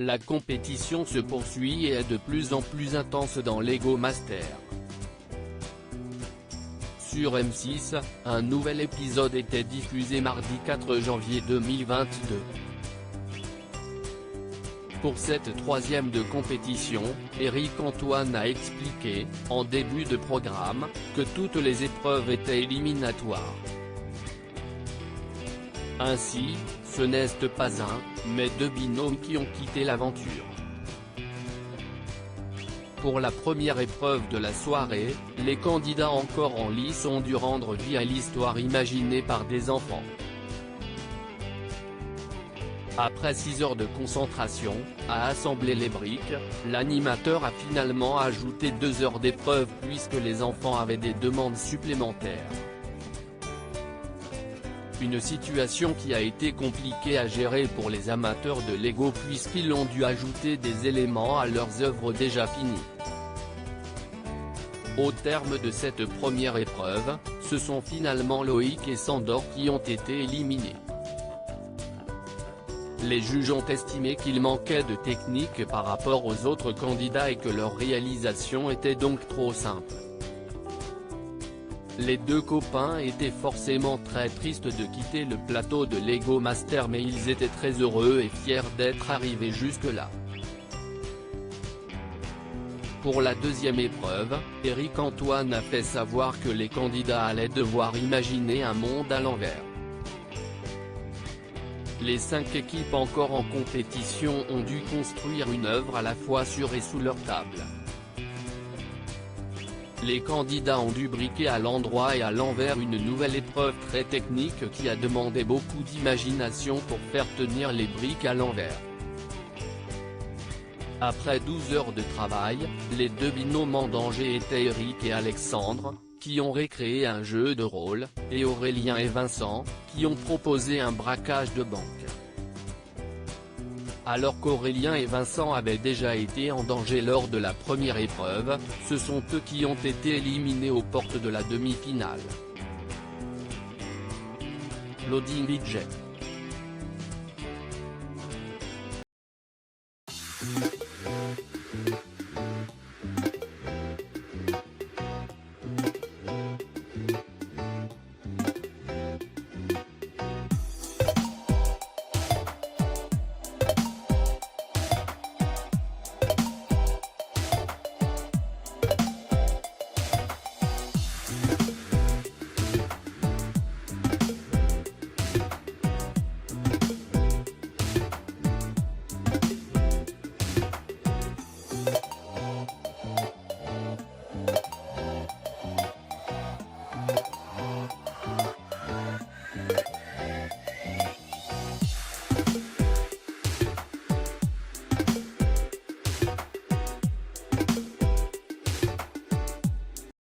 La compétition se poursuit et est de plus en plus intense dans Lego Master. Sur M6, un nouvel épisode était diffusé mardi 4 janvier 2022. Pour cette troisième de compétition, Éric Antoine a expliqué, en début de programme, que toutes les épreuves étaient éliminatoires. Ainsi, ce n'est pas un, mais deux binômes qui ont quitté l'aventure. Pour la première épreuve de la soirée, les candidats encore en lice ont dû rendre vie à l'histoire imaginée par des enfants. Après 6 heures de concentration, à assembler les briques, l'animateur a finalement ajouté 2 heures d'épreuve puisque les enfants avaient des demandes supplémentaires. Une situation qui a été compliquée à gérer pour les amateurs de Lego puisqu'ils ont dû ajouter des éléments à leurs œuvres déjà finies. Au terme de cette première épreuve, ce sont finalement Loïc et Sandor qui ont été éliminés. Les juges ont estimé qu'il manquait de technique par rapport aux autres candidats et que leur réalisation était donc trop simple. Les deux copains étaient forcément très tristes de quitter le plateau de Lego Master mais ils étaient très heureux et fiers d'être arrivés jusque-là. Pour la deuxième épreuve, Éric Antoine a fait savoir que les candidats allaient devoir imaginer un monde à l'envers. Les 5 équipes encore en compétition ont dû construire une œuvre à la fois sur et sous leur table. Les candidats ont dû briquer à l'endroit et à l'envers une nouvelle épreuve très technique qui a demandé beaucoup d'imagination pour faire tenir les briques à l'envers. Après 12 heures de travail, les deux binômes en danger étaient Éric et Alexandre, qui ont recréé un jeu de rôle, et Aurélien et Vincent, qui ont proposé un braquage de banque. Alors qu'Aurélien et Vincent avaient déjà été en danger lors de la première épreuve, ce sont eux qui ont été éliminés aux portes de la demi-finale. Loading budget.